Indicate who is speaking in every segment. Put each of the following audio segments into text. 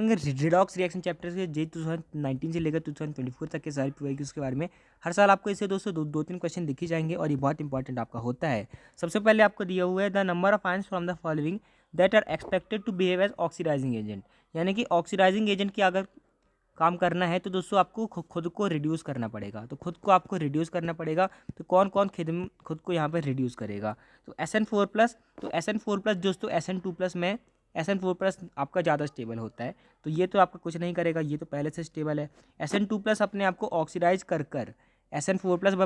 Speaker 1: Redox reaction chapter के जे 2019 से लेकर 2024 तक के सारे पीवाई उसके बारे में हर साल आपको इससे दोस्तों दो तीन क्वेश्चन दिखे जाएंगे और ये बहुत इंपॉर्टेंट आपका होता है। सबसे पहले आपको दिया हुआ है the number of ions from the following that are expected to behave as oxidising agent, यानी कि ऑक्सीडाइजिंग एजेंट की अगर काम करना है तो दोस्तों आपको खुद को रिड्यूस करना पड़ेगा। तो खुद को आपको रिड्यूस करना पड़ेगा, तो कौन कौन खुद को यहाँ पर रिड्यूस करेगा? तो SN4+, तो SN4+ दोस्तों SN2+ में SN4+ आपका ज़्यादा स्टेबल होता है, तो ये तो आपका कुछ नहीं करेगा, ये तो पहले से स्टेबल है। SN2+ अपने आप को ऑक्सीडाइज कर SN4+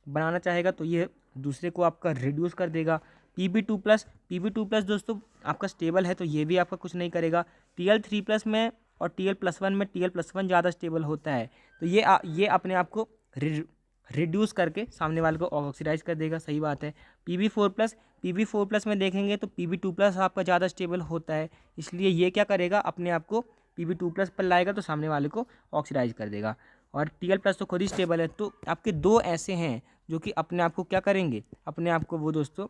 Speaker 1: बनाना चाहेगा, तो ये दूसरे को आपका रिड्यूस कर देगा। Pb2+ दोस्तों आपका स्टेबल है, तो ये भी आपका कुछ नहीं करेगा। Tl3+ में और Tl+1 में Tl+1 ज़्यादा स्टेबल होता है, तो ये अपने आप को रिड्यूस करके सामने वाले को ऑक्सीडाइज कर देगा, सही बात है। Pb4+ में देखेंगे तो Pb2+ आपका ज़्यादा स्टेबल होता है, इसलिए ये क्या करेगा, अपने आप को Pb2+ पर लाएगा तो सामने वाले को ऑक्सीडाइज कर देगा। और Tl+ तो खुद ही स्टेबल है, तो आपके दो ऐसे हैं जो कि अपने आप को क्या करेंगे, अपने आप को वो दोस्तों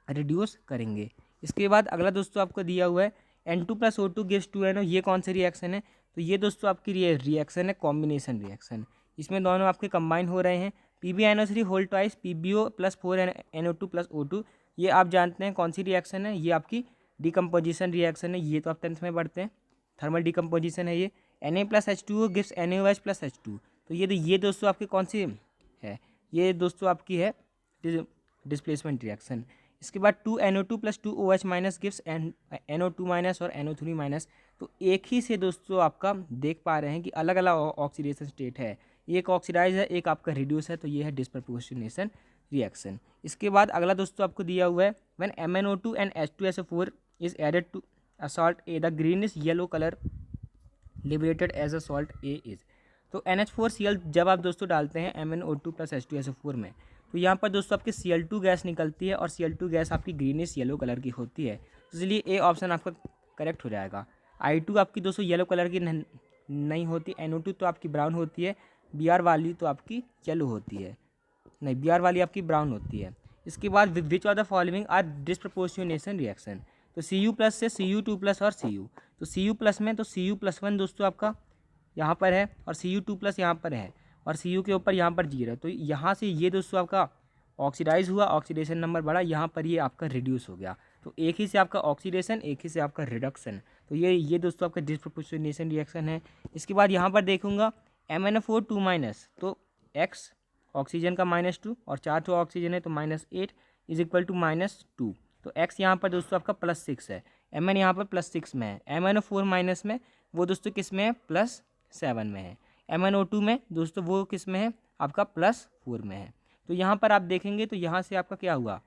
Speaker 1: रिड्यूस करेंगे। इसके बाद अगला दोस्तों आपको दिया हुआ है N2+O2 गिव्स 2NO, ये कौन सी रिएक्शन है? तो ये दोस्तों आपकी रिएक्शन है कॉम्बिनेशन रिएक्शन, इसमें दोनों आपके कंबाइन हो रहे हैं। PbNO3 होल ट्वाइस PbO+4NO2+O2, ये आप जानते हैं कौन सी रिएक्शन है, ये आपकी डिकम्पोजिशन रिएक्शन है, ये तो आप 10th में पढ़ते हैं, थर्मल डिकम्पोजिशन है ये। Na+H2O गिव्स NaOH+H2, तो ये दोस्तों आपकी कौन सी है? ये दोस्तों आपकी है डिस्प्लेसमेंट रिएक्शन। इसके बाद 2NO2+2OH- गिव्स NO2- और NO3-, तो एक ही से दोस्तों आपका देख पा रहे हैं कि अलग अलग ऑक्सीडेशन स्टेट है, एक ऑक्सीडाइज है, एक आपका रिड्यूस है, तो ये है डिस्प्रपोर्शनेशन रिएक्शन। इसके बाद अगला दोस्तों आपको दिया हुआ है when MnO2 and H2SO4 is added to a salt A, the greenish yellow colour liberated as a salt A is, तो NH4Cl जब आप दोस्तों डालते हैं MnO2+H2SO4 में, तो यहाँ पर दोस्तों आपकी Cl2 गैस निकलती है और Cl2 गैस आपकी ग्रीनिश येलो कलर की होती है, तो इसलिए ए ऑप्शन आपका करेक्ट हो जाएगा। I2 आपकी दोस्तों येलो कलर की नहीं होती, NO2 तो आपकी ब्राउन होती है, Br वाली तो आपकी येलो होती है, नहीं Br वाली आपकी ब्राउन होती है। इसके बाद which of the following are disproportionation reaction, तो Cu+ से Cu2+ और Cu, तो Cu+ में तो Cu+1 दोस्तों आपका यहाँ पर है और Cu2+ यहाँ पर है और Cu के ऊपर यहाँ पर 0 है, तो यहाँ से ये दोस्तों आपका ऑक्सीडाइज हुआ, ऑक्सीडेशन नंबर बढ़ा, यहाँ पर ये आपका रिड्यूस हो गया, तो एक ही से आपका ऑक्सीडेशन, एक ही से आपका रिडक्शन, तो ये दोस्तों आपका डिस्प्रपोर्शनेशन रिएक्शन है। इसके बाद यहाँ पर देखूंगा MnO4 2-, तो X ऑक्सीजन का -2 और 4 तो ऑक्सीजन है, तो -8 इज इक्वल टू -2, तो X यहाँ पर दोस्तों आपका +6 है, Mn यहाँ पर +6 में है, MnO4- में वो दोस्तों किस में है, +7 में है, MnO2 में दोस्तों वो किस में है, आपका +4 में है। तो यहाँ पर आप देखेंगे तो यहाँ से आपका क्या हुआ,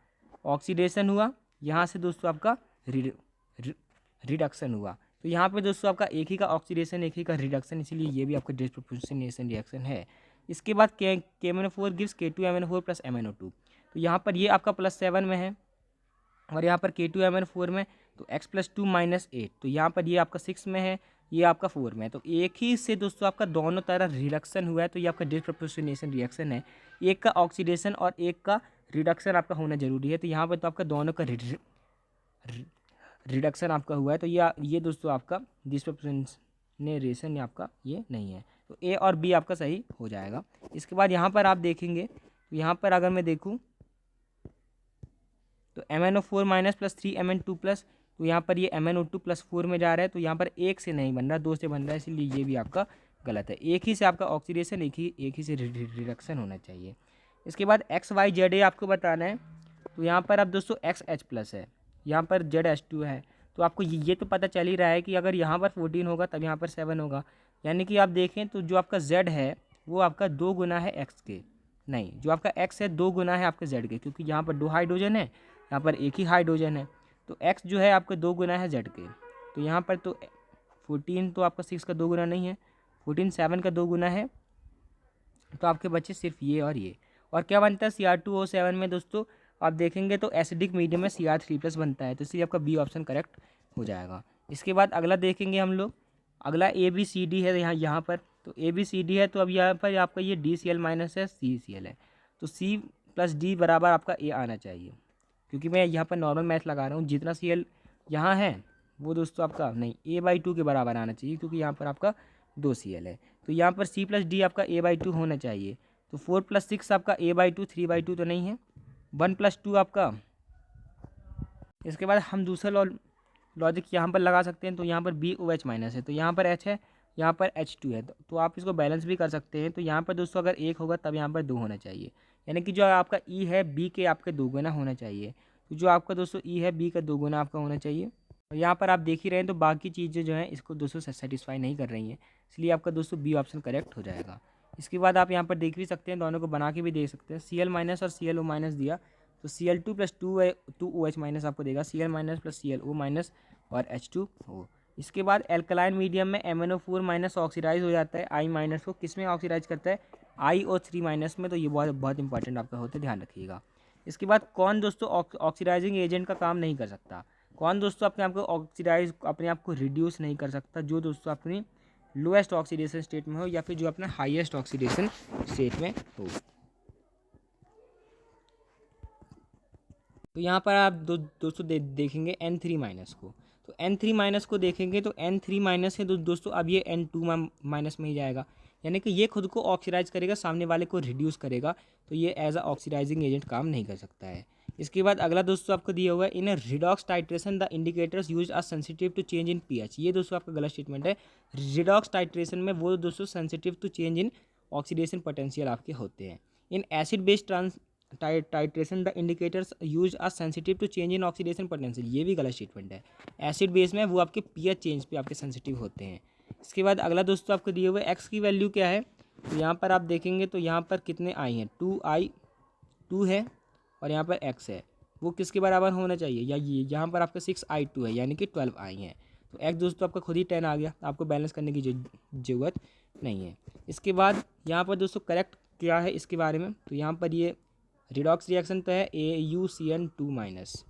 Speaker 1: ऑक्सीडेशन हुआ, यहाँ से दोस्तों आपका रिडक्शन हुआ, तो यहाँ पे दोस्तों आपका एक ही का ऑक्सीडेशन, एक ही का रिडक्शन, इसीलिए ये भी आपका डिस्प्रपोर्शनेशन रिएक्शन है। इसके बाद KMnO4 गिव्स K2MnO4 + MnO2, तो यहाँ पर ये आपका +7 में है और यहाँ पर K2MnO4 में तो X+2 - 8, तो यहाँ पर ये आपका 6 में है, ये आपका 4 में है, तो एक ही से दोस्तों आपका दोनों तरह रिडक्शन हुआ है, तो ये आपका डिस्प्रपोर्शनेशन रिएक्शन है, एक का ऑक्सीडेशन और एक का रिडक्शन आपका होना जरूरी है, तो यहाँ पर तो आपका दोनों का रिडक्शन आपका हुआ है, तो ये दोस्तों आपका डिस्प्रपोर्शनेशन आपका ये नहीं है, तो ए और बी आपका सही हो जाएगा। इसके बाद यहाँ पर आप देखेंगे, तो यहाँ पर अगर मैं देखूँ तो MnO4- + 3 Mn2+, तो यहाँ पर ये MnO2+4 में जा रहा है, तो यहाँ पर एक से नहीं बन रहा, दो से बन रहा है, इसलिए ये भी आपका गलत है, एक ही से आपका ऑक्सीडेशन, एक ही से रिडक्शन होना चाहिए। इसके बाद XYZA आपको बताना है, तो यहाँ पर अब दोस्तों XH+ है, यहाँ पर ZH2 है, तो आपको ये तो पता चल ही रहा है कि अगर यहाँ पर 14 होगा तब यहाँ पर 7 होगा, यानी कि आप देखें तो जो आपका Z है वो आपका 2 गुना है X के, नहीं जो आपका X है 2 गुना है आपके Z के, क्योंकि यहाँ पर 2 हाइड्रोजन है, यहाँ पर एक ही हाइड्रोजन है, तो X जो है आपका 2 गुना है Z के, तो यहाँ पर तो 14 तो आपका 6 का 2 गुना नहीं है, 14 7 का 2 गुना है, तो आपके बच्चे सिर्फ ये और ये। और क्या बनता है Cr2O7 में दोस्तों, आप देखेंगे तो एसिडिक मीडियम में Cr3+ बनता है, तो इसलिए आपका बी ऑप्शन करेक्ट हो जाएगा। इसके बाद अगला देखेंगे हम लोग, अगला ABCD है यहाँ पर, तो ABCD है, तो अब यहाँ पर आपका ये DCl- है, CCl है, तो C+D बराबर आपका A आना चाहिए, क्योंकि मैं यहाँ पर नॉर्मल मैथ लगा रहा हूँ, जितना Cl यहाँ है वो दोस्तों आपका नहीं A/2 के बराबर आना चाहिए, क्योंकि यहाँ पर आपका 2Cl है। तो यहाँ पर C+D आपका A/2 होना चाहिए। तो 4+6 आपका A/2, 3/2 तो नहीं है। 1+2 आपका, इसके बाद हम दूसरा लॉजिक यहाँ पर लगा सकते हैं। तो यहाँ पर BOH माइनस है, तो यहाँ पर H है, यहाँ पर H2 है, तो आप इसको बैलेंस भी कर सकते हैं। तो यहाँ पर दोस्तों अगर 1 होगा तब यहाँ पर 2 होना चाहिए, यानी कि जो आपका E है B के आपके 2 गुना होना चाहिए। तो जो आपका दोस्तों E है B का 2 गुना आपका होना चाहिए। और यहाँ पर आप देख ही रहे हैं, तो बाकी चीज़ें जो हैं इसको दोस्तों सेटिस्फाई नहीं कर रही हैं, इसलिए आपका दोस्तों B ऑप्शन करेक्ट हो जाएगा। इसके बाद आप यहाँ पर देख भी सकते हैं, दोनों को बना के भी देख सकते हैं। Cl माइनस और ClO माइनस दिया, तो Cl2 प्लस 2OH माइनस आपको देगा, Cl minus plus ClO minus और H2O। इसके बाद एल्कलाइन मीडियम में MnO4 माइनस ऑक्सीडाइज हो जाता है I माइनस को किस में ऑक्सीडाइज करता है, IO3 माइनस में। तो ये बहुत बहुत इंपॉर्टेंट आपका होता है, ध्यान रखिएगा। इसके बाद कौन दोस्तों ऑक्सीडाइजिंग एजेंट का काम नहीं कर सकता, कौन दोस्तों अपने आप को ऑक्सीडाइज अपने आप को रिड्यूस नहीं कर सकता, जो दोस्तों अपनी लोएस्ट ऑक्सीडेशन स्टेट में हो या फिर जो अपना हाईएस्ट ऑक्सीडेशन स्टेट में हो। तो यहाँ पर आप दोस्तों देखेंगे N3 माइनस को, तो N3 माइनस को देखेंगे तो N3 माइनस है दोस्तों, अब ये N2 माइनस में ही जाएगा, यानी कि ये खुद को ऑक्सीडाइज करेगा, सामने वाले को रिड्यूस करेगा, तो ये एज अ ऑक्सीडाइजिंग एजेंट काम नहीं कर सकता है। इसके बाद अगला दोस्तों आपको दिया हुआ है, in redox titration the indicators use are sensitive to change in pH. ये दोस्तों आपका गलत स्टेटमेंट है। रिडॉक्स टाइट्रेशन में वो दोस्तों sensitive to change in oxidation potential आपके होते हैं। In acid based titration the indicators use are sensitive to change in oxidation potential, ये भी गलत स्टेटमेंट है। एसिड बेस में वो आपके पीएच चेंज पे आपके सेंसिटिव होते हैं। इसके बाद अगला दोस्तों आपको दिए हुए एक्स की वैल्यू क्या है, तो यहाँ पर आप देखेंगे तो यहाँ पर कितने आई हैं, 2 है और यहाँ पर एक्स है, वो किसके बराबर होना चाहिए, या ये यहाँ पर आपका 6I2 है, यानी कि 12 आई हैं। तो एक्स दोस्तों आपका खुद ही 10 आ गया, आपको बैलेंस करने की ज़रूरत नहीं है। इसके बाद यहाँ पर दोस्तों करेक्ट क्या है इसके बारे में, तो यहाँ पर ये रिडॉक्स रिएक्शन तो है AuCN2 माइनस,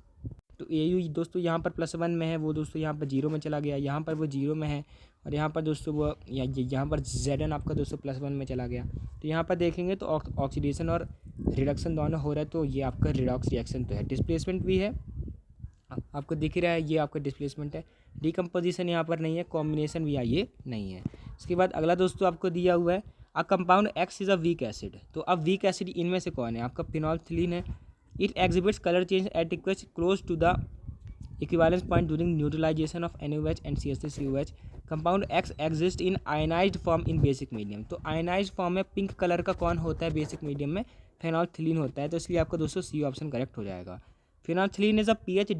Speaker 1: तो AU दोस्तों यहाँ पर +1 में है, वो दोस्तों यहाँ पर 0 में चला गया, यहाँ पर वो 0 में है, और यहाँ पर दोस्तों वो यहाँ पर Zn आपका दोस्तों +1 में चला गया। तो यहाँ पर देखेंगे तो ऑक्सीडेशन और रिडक्शन दोनों हो रहा है, तो ये आपका रिडॉक्स रिएक्शन तो है। डिस्प्लेसमेंट भी है, आपको दिख ही रहा है, ये आपका डिस्प्लेसमेंट है। डिकम्पोजिशन यहाँ पर नहीं है, कॉम्बिनेशन भी ये नहीं है। इसके बाद अगला दोस्तों आपको दिया हुआ है, a compound X is a weak acid. तो अब वीक एसिड इनमें से कौन है, आपका फिनोल्फथलीन है। It exhibits colour change at close to the equivalence point during neutralisation of NaOH and CH3COH। Compound X exist in ionised form in basic medium. तो ionised form में पिंक कलर का कौन होता है बेसिक मीडियम में, phenolphthalein होता है, तो इसलिए आपका दोस्तों C ऑप्शन करेक्ट हो जाएगा। Phenolphthalein is a pH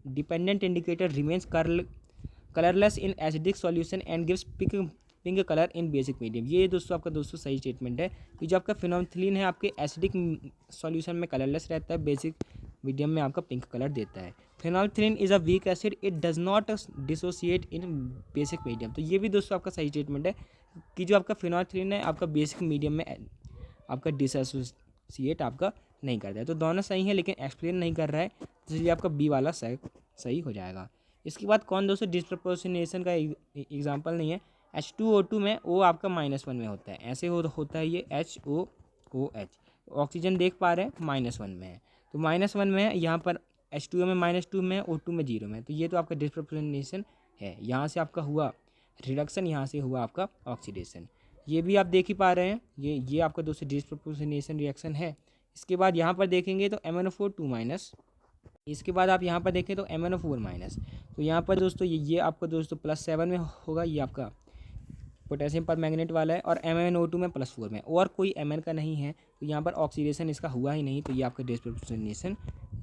Speaker 1: dependent indicator, remains colourless in acidic solution and gives pink colour in basic medium. ये दोस्तों आपका दोस्तों सही स्टेटमेंट है कि जो आपका फिनोल्फथलीन है आपके एसिडिक सॉल्यूशन में कलरलेस रहता है, बेसिक मीडियम में आपका पिंक कलर देता है। Phenolphthalein is a weak acid, it does not dissociate in basic medium. तो ये भी दोस्तों आपका सही स्टेटमेंट है कि जो आपका फिनोल्फथलीन है आपका बेसिक मीडियम में आपका डिसोसिएट आपका नहीं करता है। तो दोनों सही है, लेकिन एक्सप्लेन नहीं कर रहा है, इसलिए आपका बी वाला सही हो जाएगा। इसके बाद कौन दोस्तों डिस्प्रपोर्शनेशन का एग्जाम्पल नहीं है, H2O2 में O आपका -1 में होता है, ऐसे होता है ये HOOH। ऑक्सीजन देख पा रहे हैं -1 में है, तो -1 में है, यहाँ पर H2O में -2 में है, O2 में 0 में है, तो ये तो आपका डिस्प्रपोर्शनेशन है। यहाँ से आपका हुआ रिडक्शन, यहाँ से हुआ आपका ऑक्सीडेशन, ये भी आप देख ही पा रहे हैं, ये आपका दोस्तों डिस्प्रपोर्शनेशन रिएक्शन है। इसके बाद यहाँ पर देखेंगे तो MnO4 2 माइनस, इसके बाद आप यहाँ पर देखें तो MnO4 माइनस, तो यहाँ पर दोस्तों ये आपका दोस्तों +7 में होगा, ये आपका पोटेशियम पर मैग्नेट वाला है, और MnO2 में +4 में, और कोई Mn का नहीं है, तो यहाँ पर ऑक्सीडेशन इसका हुआ ही नहीं, तो ये आपका डिस्प्रपोर्शनेशन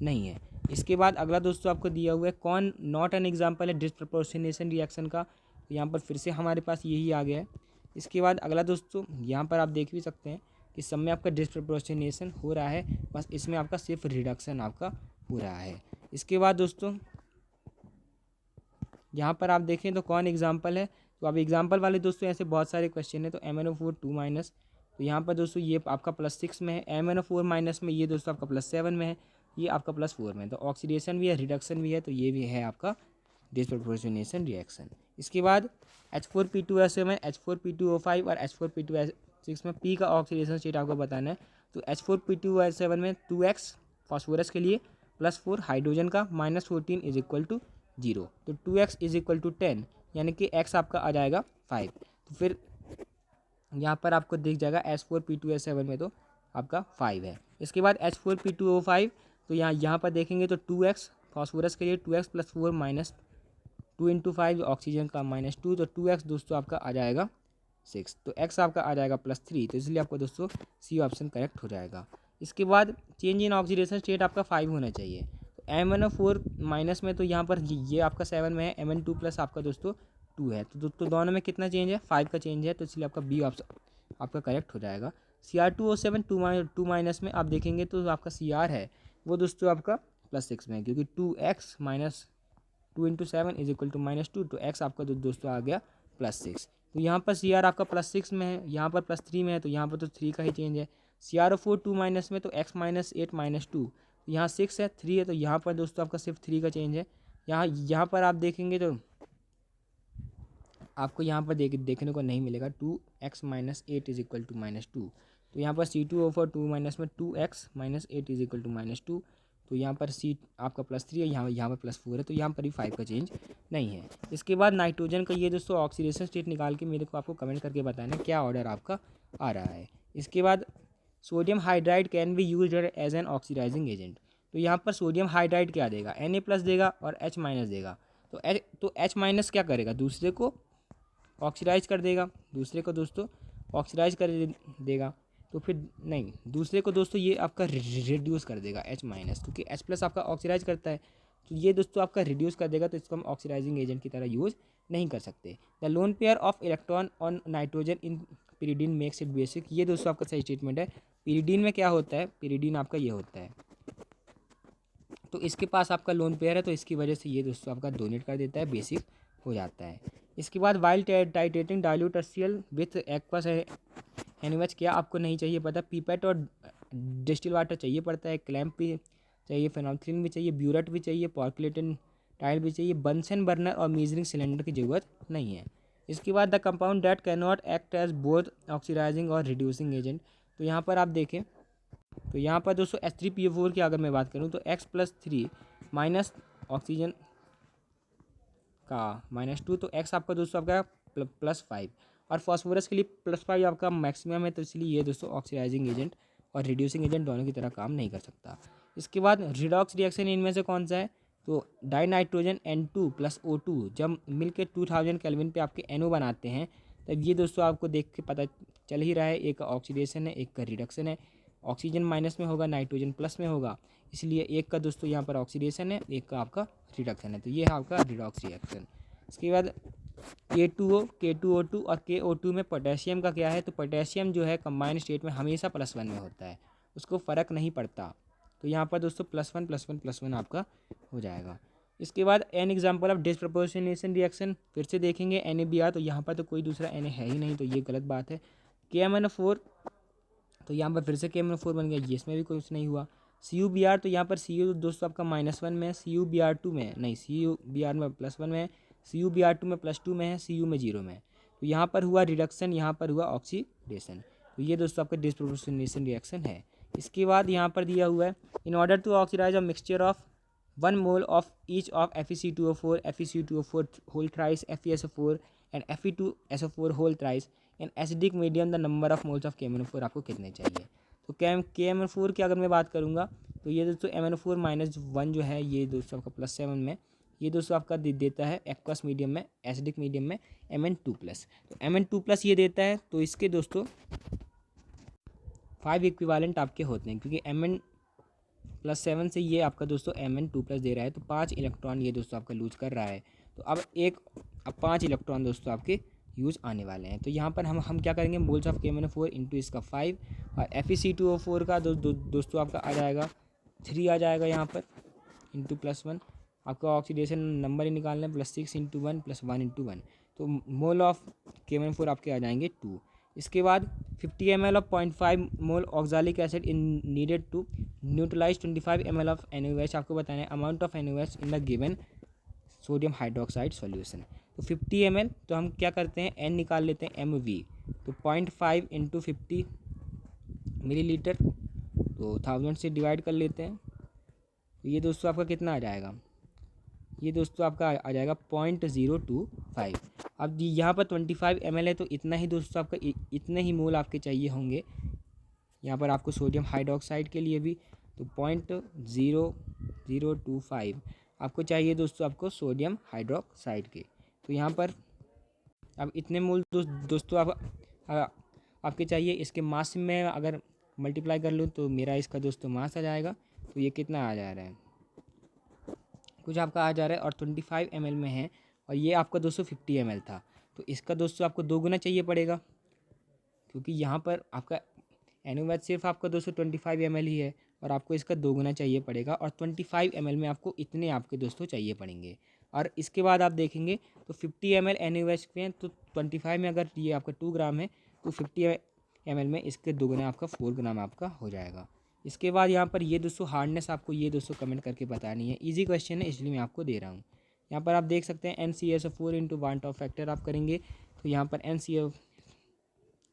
Speaker 1: नहीं है। इसके बाद अगला दोस्तों आपको दिया हुआ है, कौन नॉट एन एग्जाम्पल है डिस्प्रपोर्शनेशन रिएक्शन का, तो यहाँ पर फिर से हमारे पास यही आ गया है। इसके बाद अगला दोस्तों यहाँ पर आप देख भी सकते हैं कि सब में आपका डिस्प्रपोर्शनेशन हो रहा है, बस इसमें आपका सिर्फ रिडक्शन आपका हो रहा है। इसके बाद दोस्तों यहाँ पर आप देखें तो कौन एग्जाम्पल है, तो अब एग्जाम्पल वाले दोस्तों ऐसे बहुत सारे क्वेश्चन है। तो MnO4 2 माइनस, तो यहाँ पर दोस्तों ये आपका +6 में है, MnO4 माइनस में ये दोस्तों आपका +7 में है, ये आपका +4 में है, तो ऑक्सीडेशन भी है, रिडक्शन भी है, तो ये भी है आपका डिस्प्रपोर्शनेशन रिएक्शन। इसके बाद H4P2SO7, H4P2O5 और H4P2S6 में P का ऑक्सीडेशन स्टेट आपको बताना है। तो H4P2S7 में 2x फॉस्फोरस के लिए +4 हाइड्रोजन का, -14 इज इक्वल टू 0, तो 2x इज इक्वल टू 10, यानी कि x आपका आ जाएगा 5। तो फिर यहाँ पर आपको दिख जाएगा H4P2S7 में तो आपका 5 है। इसके बाद H4P2O5, तो यहाँ पर देखेंगे तो 2x फॉस्फोरस के लिए 2x plus 4 minus 2 into 5 oxygen का -2, तो 2x दोस्तों आपका आ जाएगा 6, तो x आपका आ जाएगा +3, तो इसलिए आपको दोस्तों सी ऑप्शन करेक्ट हो जाएगा। इसके बाद चेंज इन ऑक्सीडेशन स्टेट आपका 5 होना चाहिए, तो MnO4 माइनस में तो यहाँ पर ये आपका 7 में है, Mn2 प्लस आपका दोस्तों 2 है, तो दोनों में कितना चेंज है, 5 का चेंज है, तो इसलिए आपका बी ऑप्शन आपका करेक्ट हो जाएगा। Cr2O7 2 माइनस में आप देखेंगे तो आपका Cr है वो दोस्तों आपका +6 में है, क्योंकि 2x minus 2 into 7 is equal to -2, तो x आपका दोस्तों आ गया +6। तो यहाँ पर Cr आपका +6 में है, यहाँ पर +3 में है, तो यहाँ पर तो 3 का ही चेंज है। Cr4 2 माइनस में तो x माइनस 8 -2, यहाँ 6 है, 3 है, तो यहाँ पर दोस्तों आपका सिर्फ 3 का चेंज है। यहाँ पर आप देखेंगे तो आपको यहाँ पर देखने को नहीं मिलेगा 2x minus 8 is equal to -2, तो यहाँ पर C2O4 2 माइनस में 2x minus 8 is equal to -2, तो यहाँ पर C आपका +3 है, यहाँ पर +4 है, तो यहाँ पर भी 5 का चेंज नहीं है। इसके बाद नाइट्रोजन का ये दोस्तों ऑक्सीडेशन स्टेट निकाल के मेरे को आपको कमेंट करके बताना क्या ऑर्डर आपका आ रहा है। इसके बाद sodium hydride can be use as an oxidising agent, तो यहाँ पर सोडियम हाइड्राइड क्या देगा, Na+ देगा और H- देगा, तो H- क्या करेगा, दूसरे को ऑक्सीडाइज कर देगा, दूसरे को दोस्तों ऑक्सीडाइज कर देगा, तो फिर नहीं, दूसरे को दोस्तों ये आपका रिड्यूस कर देगा H-, क्योंकि H+ आपका ऑक्सीडाइज करता है, तो ये दोस्तों आपका रिड्यूस कर देगा, तो इसको हम ऑक्सीडाइजिंग एजेंट की तरह यूज़ नहीं कर सकते। The lone pair of electron on nitrogen in pyridine makes it basic, ये दोस्तों आपका सही स्टेटमेंट है। पिरिडीन में क्या होता है, पिरिडीन आपका ये होता है, तो इसके पास आपका लोन पेयर है, तो इसकी वजह से ये दोस्तों आपका डोनेट कर देता है, बेसिक हो जाता है। इसके बाद while titrating dilute HCl with aqueous NaOH, क्या आपको नहीं चाहिए पता, पीपेट और डिस्टिल वाटर चाहिए पड़ता है, क्लैम्प भी चाहिए, फेनोल्फिन भी चाहिए, ब्यूरेट भी चाहिए, पॉर्कुलेटिन टाइल भी चाहिए, बंसन बर्नर और मीजरिंग सिलेंडर की ज़रूरत नहीं है। इसके बाद the compound that can not act as both oxidising और रिड्यूसिंग एजेंट, तो यहाँ पर आप देखें तो यहाँ पर दोस्तों H3PO4 की अगर मैं बात करूँ तो X+3 माइनस ऑक्सीजन का -2, तो X आपका दोस्तों आपका +5, और फॉस्फोरस के लिए +5 आपका मैक्सिमम है, तो इसलिए ये दोस्तों ऑक्सीडाइजिंग एजेंट और रिड्यूसिंग एजेंट दोनों की तरह काम नहीं कर सकता। इसके बाद रिडॉक्स रिएक्शन इनमें से कौन सा है, तो डाइनाइट्रोजन N2 + O2 जब मिल के 2000 केल्विन पे आपके NO बनाते हैं, तब ये दोस्तों आपको देख के पता चल ही रहा है, एक का ऑक्सीडेशन है, एक का रिडक्शन है, ऑक्सीजन माइनस में होगा, नाइट्रोजन प्लस में होगा, इसलिए एक का दोस्तों यहाँ पर ऑक्सीडेशन है, एक का आपका रिडक्शन है, तो ये है आपका रिडॉक्स रिएक्शन। इसके बाद K2O, K2O2 और KO2 में पोटेशियम का क्या है, तो पोटेशियम जो है कंबाइंड स्टेट में हमेशा +1 में होता है, उसको फ़र्क नहीं पड़ता, तो यहाँ पर दोस्तों +1 +1 +1 आपका हो जाएगा। इसके बाद an example of disproportionation reaction, फिर से देखेंगे NaBr, तो यहाँ पर तो कोई दूसरा Na है ही नहीं, तो ये गलत बात है। KMnO4, तो यहाँ पर फिर से KMnO4 बन गया, ये इसमें भी कुछ नहीं हुआ। CuBr, तो यहाँ पर Cu दोस्तों आपका -1 में है, CuBr2 में नहीं, CuBr में +1 में है, CuBr2 में +2 में है, Cu में 0 में है, तो यहाँ पर हुआ रिडक्शन, यहाँ पर हुआ ऑक्सीडेशन, तो ये दोस्तों आपका डिसप्रोपोर्शनेशन रिएक्शन है। इसके बाद यहाँ पर दिया हुआ है, in order to oxidise a mixture of 1 mole of each of FeC2O4, FeC2O4 whole thrice, FeSO4 and Fe2SO4 whole thrice in acidic medium, the number of moles of KMnO4 आपको कितने चाहिए, तो KMnO4 की अगर मैं बात करूँगा तो ये दोस्तों MnO4 -1 जो है, ये दोस्तों आपका +7 में, ये दोस्तों आपका देता है एक्वस मीडियम में, एसिडिक मीडियम में Mn2+, तो Mn2+ ये देता है, तो इसके दोस्तों 5 इक्विवेलेंट आपके होते हैं, क्योंकि Mn+7 से ये आपका दोस्तों Mn2+ दे रहा है, तो 5 इलेक्ट्रॉन ये दोस्तों आपका लूज कर रहा है, तो अब 5 इलेक्ट्रॉन दोस्तों आपके यूज़ आने वाले हैं, तो यहाँ पर हम क्या करेंगे, मोल्स ऑफ KMnO4 इंटू इसका 5, और FeC2O4 का दोस्तों आपका आ जाएगा 3 आ जाएगा यहाँ पर, इंटू +1, आपका ऑक्सीडेशन नंबर ही निकालना है, +6 इंटू 1 +1 इंटू 1, तो मोल ऑफ KMnO4 आपके आ जाएंगे 2। इसके बाद 50 ml of 0.5 mole oxalic acid in needed to neutralise 25 ml of NaOH, आपको बताना है amount of NaOH in the given sodium hydroxide solution, तो 50 ml, तो हम क्या करते हैं n निकाल लेते हैं mv, तो 0.5 इंटू 50 मिलीलीटर, तो 1000 से डिवाइड कर लेते हैं, तो ये दोस्तों आपका कितना आ जाएगा, ये दोस्तों आपका आ जाएगा 0.025। अब यहाँ पर 25 ml है तो इतना ही दोस्तों आपका इतने ही मोल आपके चाहिए होंगे यहाँ पर आपको सोडियम हाइड्रोक्साइड के लिए भी। तो 0.0025 आपको चाहिए दोस्तों आपको सोडियम हाइड्रोक्साइड के। तो यहाँ पर अब इतने मोल दोस्तों आपके चाहिए। इसके मास में अगर मल्टीप्लाई कर लूँ तो मेरा इसका दोस्तों मास आ जाएगा। तो ये कितना आ जा रहा है, कुछ आपका आ जा रहा है और 25 ml में है और ये आपका दोस्तों 50 ml था। तो इसका दोस्तों आपको 2 गुना चाहिए पड़ेगा, क्योंकि यहाँ पर आपका NaOH सिर्फ आपका 225 ml ही है और आपको इसका 2 गुना चाहिए पड़ेगा। और 25 ml में आपको इतने आपके दोस्तों चाहिए पड़ेंगे। और इसके बाद आप देखेंगे तो 50 ml NaOH में, तो 25 में अगर ये आपका 2 ग्राम है तो 50 ml में इसके 2 गुना आपका 4 ग्राम आपका हो जाएगा। इसके बाद यहाँ पर ये दोस्तों हार्डनेस आपको ये दोस्तों कमेंट करके बतानी है। ईजी क्वेश्चन है इसलिए मैं आपको दे रहा हूँ। यहाँ पर आप देख सकते हैं NCSO4 into want of factor आप करेंगे तो यहाँ पर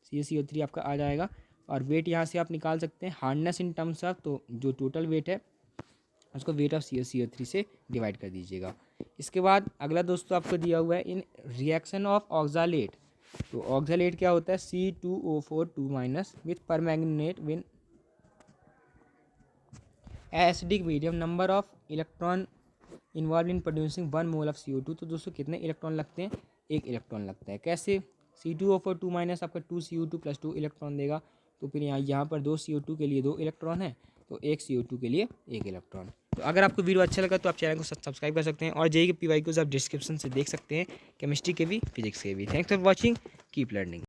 Speaker 1: CaCO3 आपका आ जाएगा। और वेट यहाँ से आप निकाल सकते हैं हार्डनेस इन टर्म्स ऑफ, तो जो टोटल वेट है उसको वेट ऑफ CaCO3 से डिवाइड कर दीजिएगा। इसके बाद अगला दोस्तों आपको दिया हुआ है इन रिएक्शन ऑफ ऑक्सालेट। तो ऑक्सालेट क्या होता है, C2O4 2- with permanganate win acidic medium, number of electron involve in producing 1 mole of CO2। तो दोस्तों कितने इलेक्ट्रॉन लगते हैं, 1 इलेक्ट्रॉन लगता है। कैसे, C2O4 2- आपका 2 CO2 + 2 इलेक्ट्रॉन देगा। तो फिर यहाँ पर 2 CO2 के लिए 2 इलेक्ट्रॉन है तो 1 CO2 के लिए 1 इलेक्ट्रॉन। तो अगर आपको वीडियो अच्छा लगा तो आप चैनल को सब्सक्राइब कर सकते हैं और JEE के PYQs आप डिस्क्रिप्शन से देख सकते हैं, केमिस्ट्री के भी फिजिक्स के भी। Thanks for watching, keep learning.